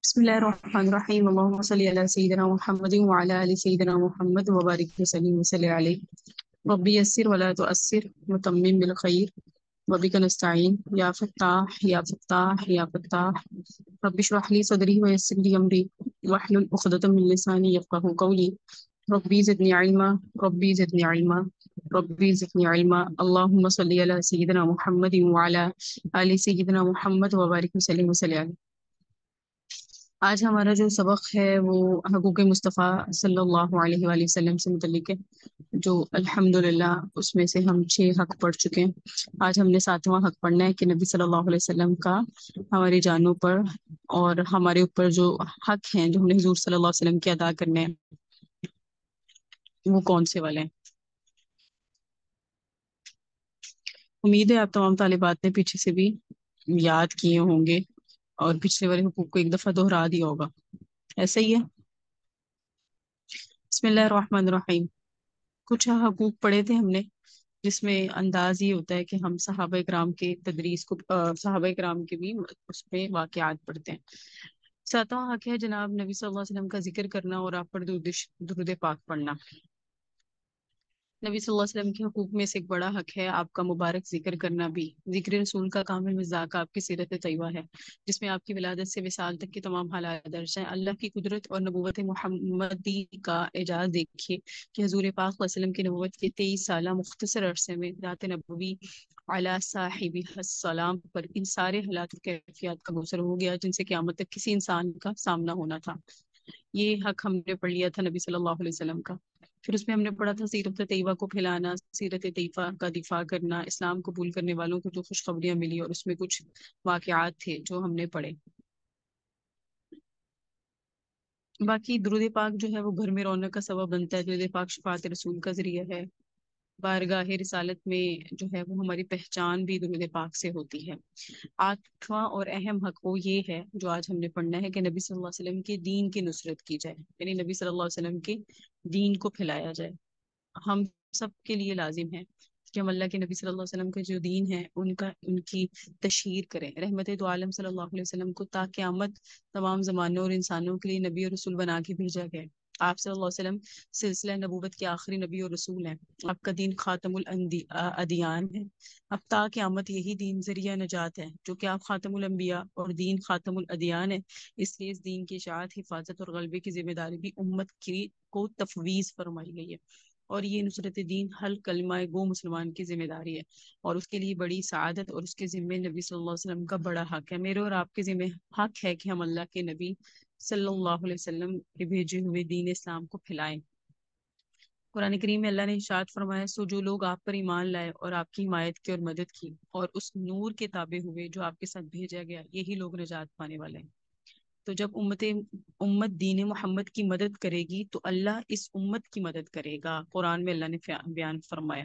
بسم الله الرحمن الرحيم. اللهم صل على سيدنا محمد وعلى آل سيدنا محمد وبارك وسلم عليه. ربي يسر ولا تؤسر وتمم بالخير وبك نستعين يا فتاح يا فتاح يا فتاح. رب اشرح لي صدري ويسر لي أمري واحلل عقدة من لساني يفقهوا قولي. ربي زدني علما ربي زدني علما ربي زدني علما. اللهم صل على سيدنا محمد وعلى آل سيدنا محمد وبارك وسلم عليه. آج ہمارا جو سبق ہے وہ حقوق مصطفیٰ صلی اللہ علیہ وآلہ وسلم سے متعلق ہے، جو الحمدللہ اس میں سے ہم 6 حق پڑھ چکے ہیں۔ آج ہم نے 7واں حق پڑھنا ہے کہ نبی صلی اللہ علیہ وسلم کا ہماری جانوں پر اور ہمارے اوپر جو حق ہیں جو ہم نے حضور صلی اللہ علیہ وسلم کے ادا کرنے ہیں وہ کون سے والے ہیں۔ امید ہے آپ تمام طالبات نے پیچھے سے بھی یاد کیے ہوں گے اور پچھلے والے حقوق کو ایک دفعہ دہرا دیا ہوگا، ایسا ہی ہے۔ بسم اللہ الرحمن الرحیم۔ کچھ حقوق پڑھے تھے ہم نے، جس میں انداز یہ ہوتا ہے کہ ہم صحابہ کرام کے تدریس کو صحابہ کرام کے بھی اس پہ واقعات پڑھتے ہیں۔ 7واں حق ہے جناب نبی صلی اللہ علیہ وسلم کا ذکر کرنا اور آپ پر درود پاک پڑھنا۔ نبی صلی اللہ علیہ وسلم کے حقوق میں سے ایک بڑا حق ہے آپ کا مبارک ذکر کرنا بھی۔ ذکر رسول کا کامل مصداق آپ کی سیرت طیبہ ہے، جس میں آپ کی ولادت سے وصال تک کے تمام حالات درج ہیں۔ اللہ کی قدرت اور نبوت محمدی کا اعجاز دیکھیے کہ حضور پاک صلی اللہ علیہ وسلم کی نبوت کے 23 سالہ مختصر عرصے میں ذات نبوی علی صاحب السلام پر ان سارے حالات و کیفیات کا گزر ہو گیا جن سے قیامت تک کسی انسان کا سامنا ہونا تھا۔ یہ حق ہم نے پڑھ لیا تھا نبی صلی اللہ علیہ وسلم کا۔ پھر اس میں ہم نے پڑھا تھا سیرت طیبہ کو پھیلانا، سیرت طیبہ کا دفاع کرنا، اسلام قبول کرنے والوں کو جو خوشخبریاں ملی، اور اس میں کچھ واقعات تھے جو ہم نے پڑھے۔ باقی درود پاک جو ہے وہ گھر میں رونق کا سبب بنتا ہے۔ درود پاک شفاعت رسول کا ذریعہ ہے۔ بارگاہ رسالت میں جو ہے وہ ہماری پہچان بھی درود پاک سے ہوتی ہے۔ 8واں اور اہم حق وہ یہ ہے جو آج ہم نے پڑھنا ہے کہ نبی صلی اللہ علیہ وسلم کے دین کی نصرت کی جائے، یعنی نبی صلی اللہ علیہ وسلم کے دین کو پھیلایا جائے۔ ہم سب کے لیے لازم ہے کہ ہم اللہ کے نبی صلی اللہ علیہ وسلم کے جو دین ہے ان کی تشہیر کریں۔ رحمت دو عالم صلی اللہ علیہ وسلم کو تا قیامت تمام زمانوں اور انسانوں کے لیے نبی اور رسول بنا کے بھیجا گیا۔ آپ صلی اللہ علیہ وسلم سلسلہ نبوت کے آخری نبی اور رسول ہیں۔ آپ کا دین خاتم الادیان ہے۔ اب تا قیامت یہی دین ذریعہ نجات ہے، جو کہ آپ خاتم الانبیاء اور دین خاتم الادیان ہے۔ اس لیے اس دین کی اشاعت، حفاظت اور غلبے کی ذمہ داری بھی امت کی کو تفویض فرمائی گئی ہے، اور یہ نصرت دین حل کلمہ گو مسلمان کی ذمہ داری ہے، اور اس کے لیے بڑی سعادت اور اس کے ذمے نبی صلی اللہ علیہ وسلم کا بڑا حق ہے۔ میرے اور آپ کے ذمے حق ہے کہ ہم اللہ کے نبی صلی اللہ علیہ وسلم کے بھیجے ہوئے دین اسلام کو پھیلائیں۔ قرآن کریم میں اللہ نے ارشاد فرمایا، سو جو لوگ آپ پر ایمان لائے اور آپ کی حمایت کی اور مدد کی اور اس نور کے تابع ہوئے جو آپ کے ساتھ بھیجا گیا، یہی لوگ نجات پانے والے ہیں۔ تو جب امت دین محمد کی مدد کرے گی تو اللہ اس امت کی مدد کرے گا، قرآن میں اللہ نے بیان فرمایا۔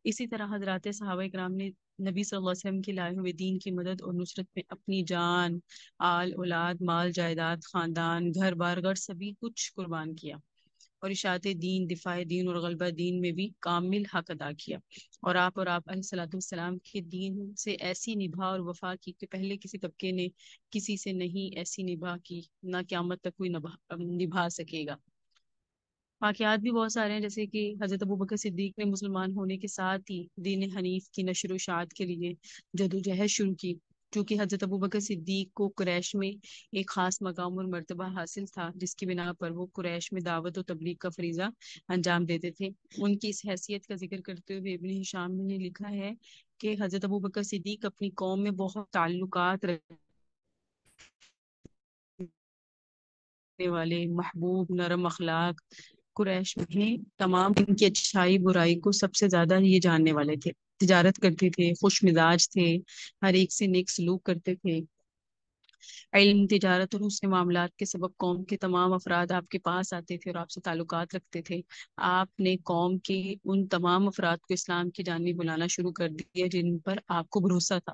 اسی طرح حضرات صحابہ کرام نے نبی صلی اللہ علیہ وسلم کے لائے ہوئے دین کی مدد اور نصرت میں اپنی جان، آل اولاد، مال جائیداد، خاندان، گھر بار گھر سبھی کچھ قربان کیا، اور اشاعت دین، دفاع دین اور غلبہ دین میں بھی کامل حق ادا کیا، اور آپ علیہ الصلوۃ والسلام کے دین سے ایسی نبھا اور وفا کی کہ پہلے کسی طبقے نے کسی سے نہیں ایسی نبھا کی، نہ قیامت تک کوئی نبھا سکے گا۔ واقعات بھی بہت سارے ہیں، جیسے کہ حضرت ابوبکر صدیق نے مسلمان ہونے کے ساتھ ہی دین حنیف کی نشر و اشاعت کے لیے جدوجہد شروع کی، کیونکہ حضرت ابوبکر صدیق کو قریش میں ایک خاص مقام اور مرتبہ حاصل تھا، جس کی بنا پر وہ قریش میں دعوت و تبلیغ کا فریضہ انجام دیتے تھے۔ ان کی اس حیثیت کا ذکر کرتے ہوئے ابن ہشام نے لکھا ہے کہ حضرت ابوبکر صدیق اپنی قوم میں بہت تعلقات رکھنے والے، محبوب، نرم اخلاق، قریش میں تمام ان کی اچھائی برائی کو سب سے زیادہ یہ جاننے والے تھے۔ تجارت کرتے تھے، خوش مزاج تھے، ہر ایک سے نیک سلوک کرتے تھے۔ علم، تجارت اور حسن معاملات کے سبب قوم کے تمام افراد آپ کے پاس آتے تھے اور آپ سے تعلقات رکھتے تھے۔ آپ نے قوم کے ان تمام افراد کو اسلام کی جانب بلانا شروع کر دیا جن پر آپ کو بھروسہ تھا،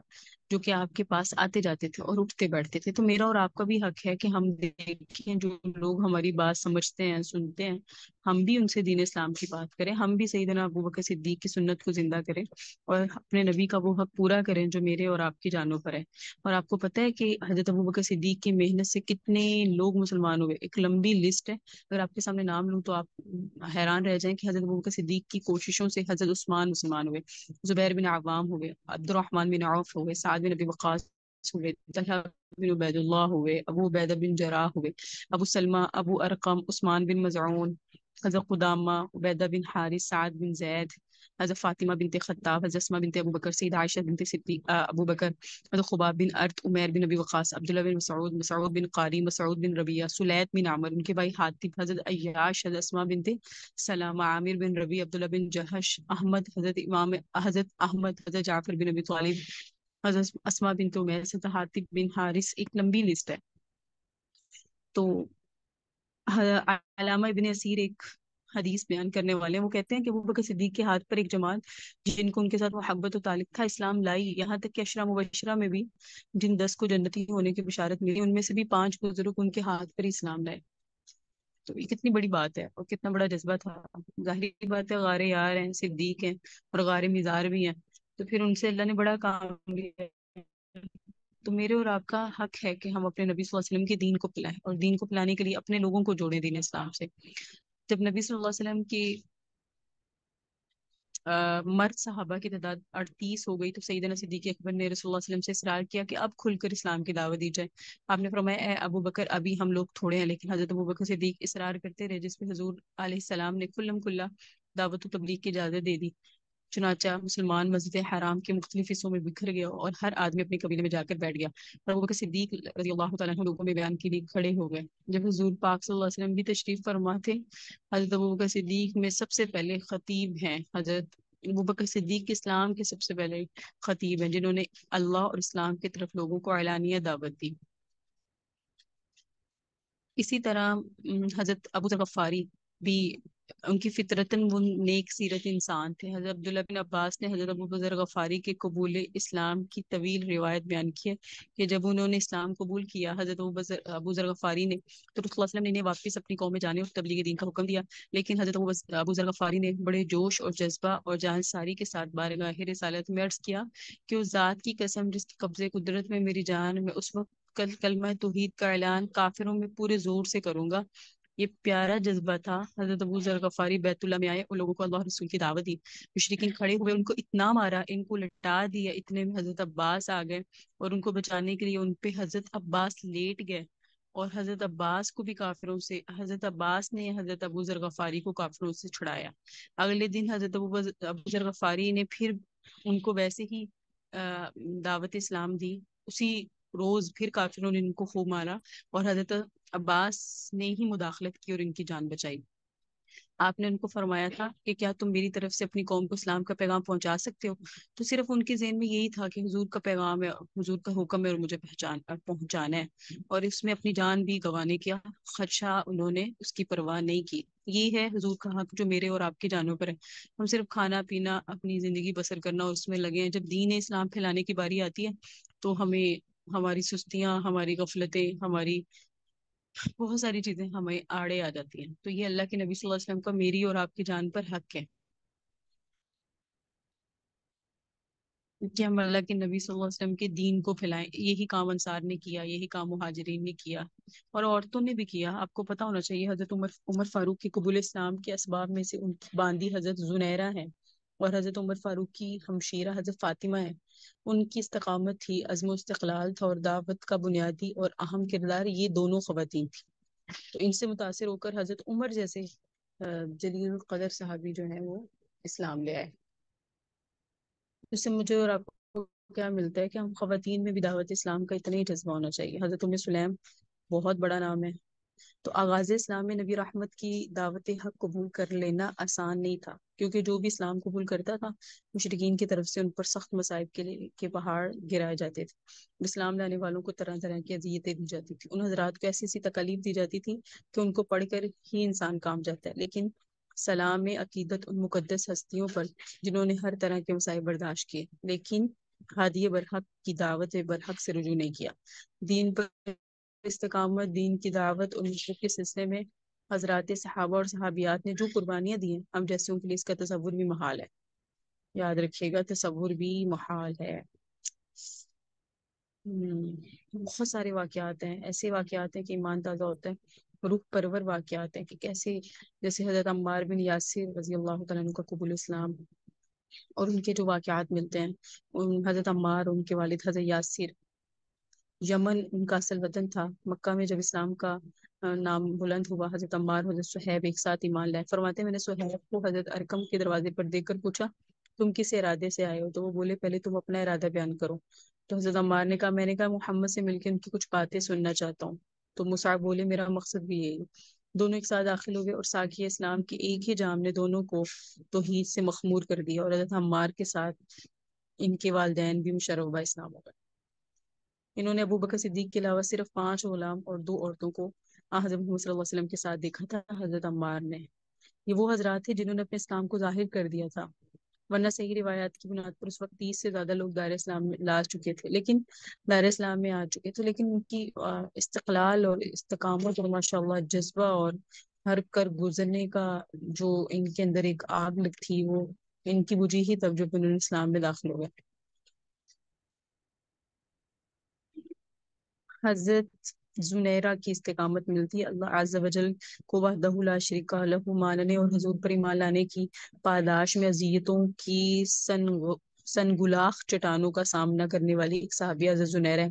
جو کہ آپ کے پاس آتے جاتے تھے اور اٹھتے بیٹھتے تھے. تو میرا اور آپ کا بھی حق ہے کہ ہم دیکھیں جو لوگ ہماری بات سمجھتے ہیں سنتے ہیں، ہم بھی ان سے دین اسلام کی بات کریں، ہم بھی سیدنا ابو بکر صدیق کی سنت کو زندہ کریں اور اپنے نبی کا وہ حق پورا کریں جو میرے اور آپ کی جانوں پر ہے. اور آپ کو پتہ ہے کہ حضرت ابو بکر صدیق کی محنت سے کتنے لوگ مسلمان ہوئے، ایک لمبی لسٹ ہے. اگر آپ کے سامنے نام لوں تو آپ حیران رہ جائیں کہ حضرت ابو بکر صدیق کی کوششوں سے حضرت عثمان مسلمان ہوئے، زبیر بن عوام ہوئے، عبد الرحمن بن عوف ہوئے، سعد بن ابی وقاص ہوئے، طلحہ بن عبید اللہ ہوئے، ابو عبیدہ بن جراح ہوئے، ابو سلمہ، ابو ارقم، عثمان بن مزعون، حضرت قدامہ، عبیدہ بن حارث، سعد بن زید، حضرت فاطمہ بنت خطاب، حضرت اسماء بنت ابو بکر، سید عائشہ بنت صدیق ابو بکر، حضرت خباب بن ارت، عمیر بن ابی وقاص، عبداللہ بن مسعود، مسعود بن قاری، مسعود بن ربیعہ، سلیت بن عمر، ان کے بھائی حاتب، حضرت عیاش، حضرت اسماء بنت سلامہ، عامر بن ربیع، عبداللہ بن جہش، احمد، حضرت امام حضرت احمد، حضرت جعفر بن ابی طالب، حضرت اسماء بنت عمیس، حضرت حاتب بن حارث، ایک لمبی لسٹ ہے. تو علامہ ابن اسیر ایک حدیث بیان کرنے والے ہیں، وہ کہتے ہیں کہ ابو بکر صدیق کے ہاتھ پر ایک جماعت جن کو ان کے ساتھ محبت و تعلق تھا اسلام لائی، یہاں تک کہ عشرہ مبشرہ میں بھی جن 10 کو جنتی ہونے کی بشارت ملی ان میں سے بھی 5 بزرگ ان کے ہاتھ پر اسلام لائے. تو یہ کتنی بڑی بات ہے اور کتنا بڑا جذبہ تھا. ظاہری بات ہے غار یار ہیں، صدیق ہیں اور غار مزار بھی ہیں، تو پھر ان سے اللہ نے بڑا کام لیا. تو میرے اور آپ کا حق ہے کہ ہم اپنے نبی صلی اللہ علیہ وسلم کے دین کو پلائیں اور دین کو پلانے کے لیے اپنے لوگوں کو جوڑیں دین اسلام سے. جب نبی صلی اللہ علیہ وسلم کی مرد صحابہ کی تعداد 38 ہو گئی تو سیدنا صدیق اکبر نے رسول اللہ صلی اللہ علیہ وسلم سے اصرار کیا کہ اب کھل کر اسلام کی دعوت دی جائے. آپ نے فرمایا اے ابو بکر ابھی ہم لوگ تھوڑے ہیں، لیکن حضرت ابو بکر صدیق اصرار کرتے رہے، جس پہ حضور علیہ السلام نے کلم کلا دعوت و تبلیغ کی اجازت دے دی. چنانچہ مسلمان مسجد حرام کے مختلف حصوں میں بکھر گیا اور ہر آدمی اپنے قبیلے میں جا کر بیٹھ گیا. اور ابو بکر صدیق رضی اللہ تعالیٰ عنہ لوگوں میں بیان کے لیے کھڑے ہو گئے. جب حضور پاک صلی اللہ علیہ وسلم بھی تشریف فرما تھے، حضرت ابو بکر صدیق میں سب سے پہلے خطیب ہیں. حضرت ابو بکر صدیق اسلام کے سب سے پہلے خطیب ہیں جنہوں نے اللہ اور اسلام کی طرف لوگوں کو اعلانیہ دعوت دی. اسی طرح حضرت ابو ذر غفاری بھی ان کی فطرتاً وہ نیک سیرت انسان تھے. حضرت عبداللہ بن عباس نے حضرت ابو ذر غفاری کے قبول اسلام کی طویل روایت بیان کی ہے کہ جب انہوں نے اسلام قبول کیا حضرت ابو ذر غفاری نے تو رسول اللہ صلی اللہ علیہ وسلم نے انہیں واپس اپنی قوم میں جانے اور تبلیغ دین کا حکم دیا. لیکن حضرت ابو ذر غفاری نے بڑے جوش اور جذبہ اور جان ساری کے ساتھ بارگاہ رسالت میں عرض کیا کہ اس ذات کی قسم جس کے قبضے قدرت میں میری جان، میں اس وقت کلمہ توحید کا اعلان کافروں میں پورے زور سے کروں گا. یہ پیارا جذبہ تھا. حضرت ابو ذر غفاری بیت اللہ میں آئے، ان لوگوں کو اللہ رسول کی دعوت دی. مشرکین کھڑے ہوئے، ان کو اتنا مارا، ان کو لٹا دیا. اتنے میں حضرت عباس آ گئے اور ان کو بچانے کے لیے ان پہ حضرت عباس لیٹ گئے اور حضرت عباس کو بھی کافروں سے، حضرت عباس نے حضرت ابو ذر غفاری کو کافروں سے چھڑایا. اگلے دن حضرت ابو ذر غفاری نے پھر ان کو ویسے ہی دعوت اسلام دی. اسی روز پھر کافروں نے ان کو خوب مارا اور حضرت عباس نے ہی مداخلت کی اور ان کی جان بچائی. آپ نے ان کو فرمایا تھا کہ کیا تم میری طرف سے اپنی قوم کو اسلام کا پیغام پہنچا سکتے ہو؟ تو صرف ان کے ذہن میں یہی تھا کہ حضور کا پیغام ہے، حضور کا حکم ہے اور مجھے پہنچانا ہے، اور اس میں اپنی جان بھی گنوانے کا خدشہ انہوں نے اس کی پرواہ نہیں کی. یہ ہے حضور کا حق جو میرے اور آپ کی جانوں پر ہے. ہم صرف کھانا پینا، اپنی زندگی بسر کرنا اور اس میں لگے ہیں. جب دین اسلام پھیلانے کی باری آتی ہے تو ہماری سستیاں، ہماری غفلتیں، ہماری بہت ساری چیزیں ہمیں آڑے آ جاتی ہیں. تو یہ اللہ کے نبی صلی اللہ علیہ وسلم کا میری اور آپ کی جان پر حق ہے کہ ہم اللہ کے نبی صلی اللہ علیہ وسلم کے دین کو پھیلائیں. یہی کام انصار نے کیا، یہی کام مہاجرین نے کیا اور عورتوں نے بھی کیا. آپ کو پتا ہونا چاہیے حضرت عمر فاروق کی قبول اسلام کے اسباب میں سے ان کی باندی حضرت زنیرہ ہیں اور حضرت عمر فاروق کی ہمشیرہ حضرت فاطمہ ہے. ان کی استقامت تھی، عزم و استقلال تھا اور دعوت کا بنیادی اور اہم کردار یہ دونوں خواتین تھی. تو ان سے متاثر ہو کر حضرت عمر جیسے جلیل القدر صحابی جو ہیں وہ اسلام لے آئے. اس سے مجھے اور آپ کو کیا ملتا ہے کہ ہم خواتین میں بھی دعوت اسلام کا اتنا ہی جذبہ ہونا چاہیے. حضرت سلیم بہت بڑا نام ہے. تو آغاز اسلام میں نبی رحمت کی دعوت حق قبول کر لینا آسان نہیں تھا، کیونکہ جو بھی اسلام قبول کرتا تھا مشرکین کی طرف سے ان پر سخت مصائب کے پہاڑ گرائے جاتے تھے. اسلام لانے والوں کو طرح طرح کی اذیتیں دی جاتی تھی. ان حضرات کو ایسی ایسی تکالیف دی جاتی تھی کہ ان کو پڑھ کر ہی انسان کام جاتا ہے. لیکن سلام عقیدت ان مقدس ہستیوں پر جنہوں نے ہر طرح کے مسائل برداشت کیے، لیکن ہادی برحق کی دعوت برحق سے رجوع نہیں کیا. دین پر استقامت، دین کی دعوت اور نصرت کے سلسلے میں حضرات صحابہ اور صحابیات نے جو قربانیاں دی ہیں، ہم جیسوں کے لیے اس کا تصور بھی محال ہے. یاد رکھیے گا، تصور بھی محال ہے. بہت سارے واقعات ہیں، ایسے واقعات ہیں کہ ایمان تازہ ہوتا ہے. روح پرور واقعات ہیں کہ کیسے، جیسے حضرت عمار بن یاسر رضی اللہ تعالیٰ عنہ کا قبول اسلام، اور ان کے جو واقعات ملتے ہیں. حضرت عمار، ان کے والد حضرت یاسر، یمن ان کا اصل وطن تھا. مکہ میں جب اسلام کا نام بلند ہوا، حضرت عمار حضرت صہیب ایک ساتھ ایمان لائے. فرماتے ہیں میں نے صہیب کو حضرت ارکم کے دروازے پر دیکھ کر پوچھا تم کس ارادے سے آئے ہو؟ تو وہ بولے پہلے تم اپنا ارادہ بیان کرو. تو حضرت عمار نے کہا میں نے کہا محمد سے مل کے ان کی کچھ باتیں سننا چاہتا ہوں. تو مصعب بولے میرا مقصد بھی یہی ہے. دونوں ایک ساتھ داخل ہو گئے اور ساقی اسلام کی ایک ہی جام نے دونوں کو توحید سے مخمور کر دیا، اور حضرت عمار کے ساتھ ان کے والدین بھی مشرف اسلام ہو گئے. انہوں نے ابو بکر صدیق کے علاوہ صرف 5 غلام اور 2 عورتوں کو حضرت محمد صلی اللہ علیہ وسلم کے ساتھ دیکھا تھا. حضرت عمار نے، یہ وہ حضرات تھے جنہوں نے اپنے اسلام کو ظاہر کر دیا تھا، ورنہ صحیح روایات کی بنیاد پر اس وقت 30 سے زیادہ لوگ دائر اسلام میں لا چکے تھے، لیکن دائر اسلام میں آ چکے تھے. لیکن ان کی استقلال اور استقامت اور ماشاء اللہ جذبہ اور ہر کر گزرنے کا جو ان کے اندر ایک آگ لگ تھی، وہ ان کی بجھی ہی تب جب انہوں نے اسلام میں داخل ہو گئے. حضرت زنیرہ کی استقامت ملتی ہے اللہ عز و جل کو وحدہ لا شریک لہ ماننے اور حضور پر ایمان لانے کی پاداش میں اذیتوں کی سنگلاخ چٹانوں کا سامنا کرنے والی ایک صحابیہ حضرت زنیرہ ہے.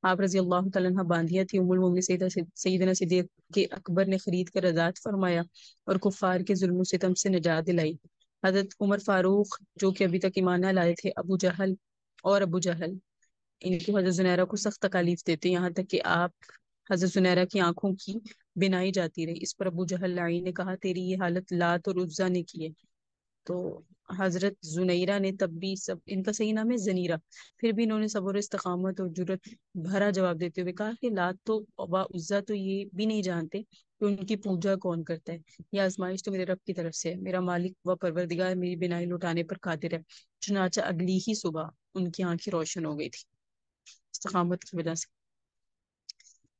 آپ رضی اللہ تعالیٰ عنہ باندھیاں تھی. ام المومنین سیدنا صدیق کے اکبر نے خرید کر آزاد فرمایا اور کفار کے ظلم و ستم سے نجات دلائی. حضرت عمر فاروق جو کہ ابھی تک ایمان نہ لائے تھے، ابو جہل ان کو حضرت زنیرہ کو سخت تکالیف دیتے، یہاں تک کہ آپ حضرت زنیرہ کی آنکھوں کی بینائی جاتی رہی. اس پر ابو جہل لعین نے کہا تیری یہ حالت لات اور عزا نے کی ہے. تو حضرت زنیرہ نے تب بھی ان کا صحیح نام ہے زنیرہ، پھر بھی انہوں نے صبر و استقامت اور جرت بھرا جواب دیتے ہوئے کہا کہ لات تو و عزا تو یہ بھی نہیں جانتے کہ ان کی پوجا کون کرتا ہے. یہ آزمائش تو میرے رب کی طرف سے ہے، میرا مالک و پروردگار میری بینائی لوٹانے پر قادر ہے. چنانچہ اگلی ہی صبح ان کی آنکھیں روشن ہو گئی تھی استقامت کی وجہ سے.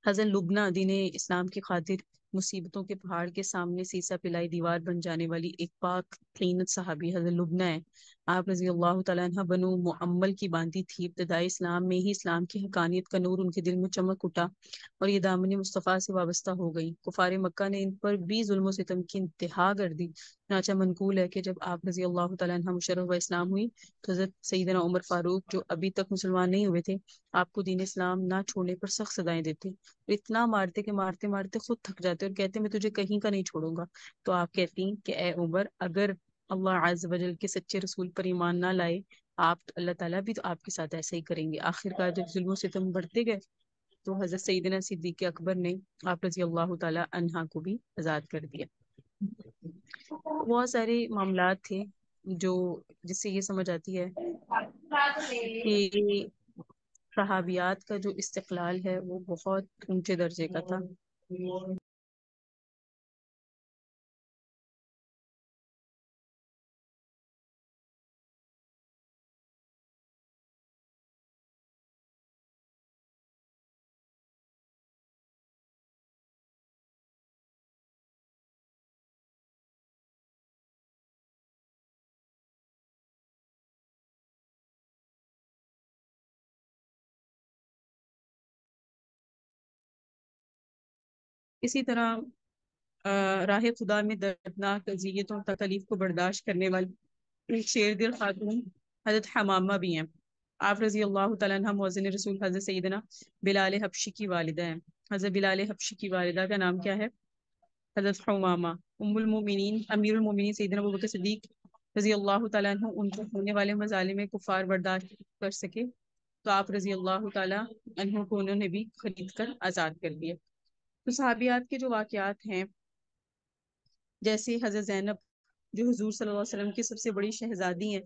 حضرت لبنہ دین اسلام کی خاطر مصیبتوں کے پہاڑ کے سامنے سیسا پلائی دیوار بن جانے والی ایک پاک طینت صحابی حضرت لبنہ ہے. آپ رضی اللہ تعالیٰ عنہ بنو معمل کی باندھی تھی. ابتدائی اسلام میں ہی اسلام کی حقانیت کا نور ان کے دل میں چمک اٹھا اور یہ دامن مصطفیٰ سے وابستہ ہو گئی. کفار مکہ نے ان پر بھی ظلم و ستم کی انتہا کر دی. چنانچہ منقول ہے کہ جب آپ رضی اللہ تعالیٰ عنہ مشرف و اسلام ہوئی تو حضرت سیدنا عمر فاروق جو ابھی تک مسلمان نہیں ہوئے تھے، آپ کو دین اسلام نہ چھوڑنے پر سخت سزائیں دیتے. اتنا مارتے کہ مارتے مارتے خود تھک جاتے اور کہتے میں تجھے کہیں کا نہیں چھوڑوں گا. تو آپ کہتی ہیں کہ اے عمر، اگر اللہ عز و جل کے سچے رسول پر ایمان نہ لائے آپ، تو اللہ تعالیٰ بھی تو آپ کے ساتھ ایسا ہی کریں گے. آخر کار جب ظلم و ستم بڑھتے گئے تو حضرت سیدنا صدیق اکبر نے آپ رضی اللہ تعالیٰ عنہ کو بھی آزاد کر دیا. بہت سارے معاملات تھے جو جس سے یہ سمجھ آتی ہے کہ صحابیات کا جو استقلال ہے وہ بہت اونچے درجے کا تھا. اسی طرح راہ خدا میں دردناک اذیتوں تکلیف کو برداشت کرنے والی ایک شیر دل خاتون حضرت حمامہ بھی ہیں. آپ رضی اللہ تعالیٰ عنہ مؤذن رسول حضرت سیدنا بلال حبشی کی والدہ ہیں. حضرت بلال حبشی کی والدہ کا نام کیا ہے؟ حضرت حمامہ. ام المومنین امیر المومنین سیدنا ابوبکر صدیق رضی اللہ تعالیٰ عنہ ان کو ہونے والے مظالم کفار برداشت کر سکے تو آپ رضی اللہ تعالیٰ عنہ کو انہوں نے بھی خرید کر آزاد کر دیا. تو صحابیات کے جو واقعات ہیں، جیسے حضرت زینب جو حضور صلی اللہ علیہ وسلم کی سب سے بڑی شہزادی ہیں،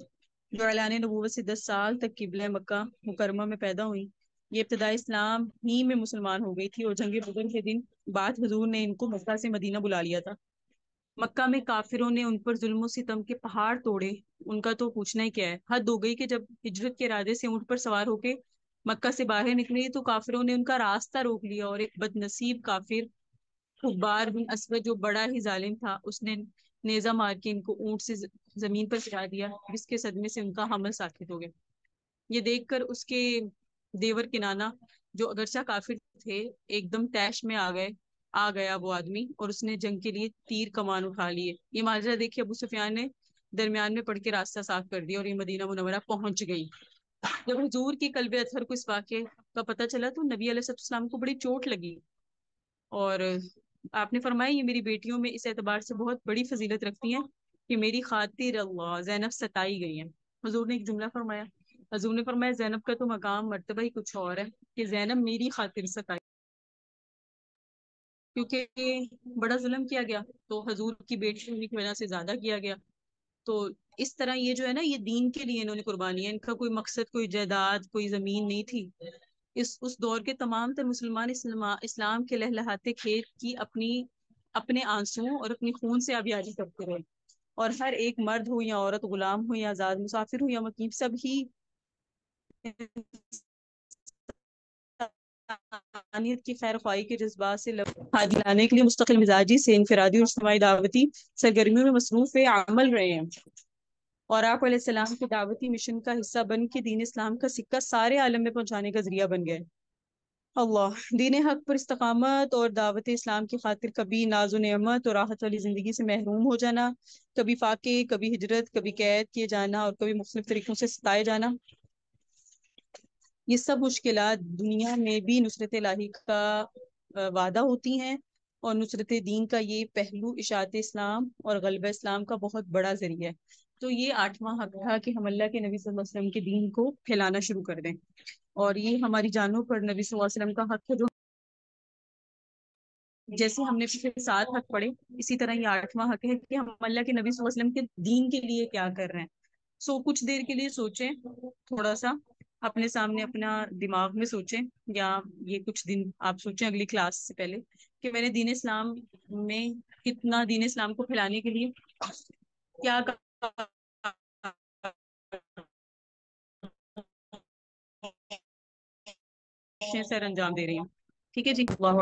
جو اعلان نبوت سے 10 سال تک قبلہ مکہ مکرمہ میں پیدا ہوئی، یہ ابتدائی اسلام ہی میں مسلمان ہو گئی تھی اور جنگ بدر کے دن بعد حضور نے ان کو مکہ سے مدینہ بلا لیا تھا. مکہ میں کافروں نے ان پر ظلم و ستم کے پہاڑ توڑے، ان کا تو پوچھنا ہی کیا ہے۔ حد ہو گئی کہ جب ہجرت کے ارادے سے اونٹ پر سوار ہو کے مکہ سے باہر نکلے تو کافروں نے ان کا راستہ روک لیا، اور ایک بد نصیب کافر خبار بن اسود جو بڑا ہی ظالم تھا، اس نے نیزہ مار کے ان کو اونٹ سے زمین پر گرا دیا، جس کے صدمے سے ان کا حمل ساقط ہو گیا۔ یہ دیکھ کر اس کے دیور کنانا، جو اگرچہ کافر تھے، ایک دم طیش میں آ گیا وہ آدمی، اور اس نے جنگ کے لیے تیر کمان اٹھا لیے۔ یہ ماجرا دیکھے ابو سفیان نے درمیان میں پڑھ کے راستہ صاف کر دیا، اور یہ مدینہ منورہ پہنچ گئی۔ جب حضور کی قلب اطہر کو اس واقعے کا پتہ چلا تو نبی علیہ السلام کو بڑی چوٹ لگی، اور آپ نے فرمایا یہ میری بیٹیوں میں اس اعتبار سے بہت بڑی فضیلت رکھتی ہیں کہ میری خاطر اللہ زینب ستائی گئی ہیں۔ حضور نے ایک جملہ فرمایا، حضور نے فرمایا زینب کا تو مقام مرتبہ ہی کچھ اور ہے کہ زینب میری خاطر ستائی، کیونکہ بڑا ظلم کیا گیا تو حضور کی بیٹی ہونے کی وجہ سے زیادہ کیا گیا۔ تو اس طرح یہ جو ہے نا، یہ دین کے لیے انہوں نے قربانی ہے، ان کا کوئی مقصد، کوئی جائیداد، کوئی زمین نہیں تھی۔ اس دور کے تمام تر مسلمان اسلام کے لہلہاتے کھیت کی اپنے آنسوؤں اور اپنی خون سے آبیاری کرتے رہے، اور ہر ایک مرد ہو یا عورت، غلام ہو یا آزاد، مسافر ہو یا مقیم، سب ہی انسانیت کی خیر خواہی کے جذبات سے ہاتھ دلانے کے لیے مستقل مزاجی سے انفرادی اور اجتماعی دعوتی سرگرمیوں میں مصروف عمل رہے ہیں، اور آپ علیہ السلام کے دعوتی مشن کا حصہ بن کے دین اسلام کا سکہ سارے عالم میں پہنچانے کا ذریعہ بن گئے۔ اللہ دین حق پر استقامت اور دعوت اسلام کی خاطر کبھی ناز و نعمت اور راحت والی زندگی سے محروم ہو جانا، کبھی فاقے، کبھی ہجرت، کبھی قید کیے جانا، اور کبھی مختلف طریقوں سے ستائے جانا، یہ سب مشکلات دنیا میں بھی نصرت الہی کا وعدہ ہوتی ہیں، اور نصرت دین کا یہ پہلو اشاعت اسلام اور غلبہ اسلام کا بہت بڑا ذریعہ ہے۔ تو یہ 8واں حق تھا کہ ہم اللہ کے نبی صلی اللہ علیہ وسلم کے دین کو پھیلانا شروع کر دیں، اور یہ ہماری جانوں پر نبی صلی اللہ علیہ وسلم کا حق ہے، جو جیسے ہم نے پچھلے 7 حق پڑھے، اسی طرح یہ 8واں حق ہے کہ ہم اللہ کے نبی صلی اللہ علیہ وسلم کے دین کے لیے کیا کر رہے ہیں۔ کچھ دیر کے لیے سوچیں، تھوڑا سا اپنے سامنے اپنا دماغ میں سوچیں، یا یہ کچھ دن آپ سوچیں اگلی کلاس سے پہلے کہ میں نے دین اسلام میں کتنا، دین اسلام کو پھیلانے کے لیے کیا سر انجام دے رہی ہوں۔ ٹھیک ہے جی، اللہ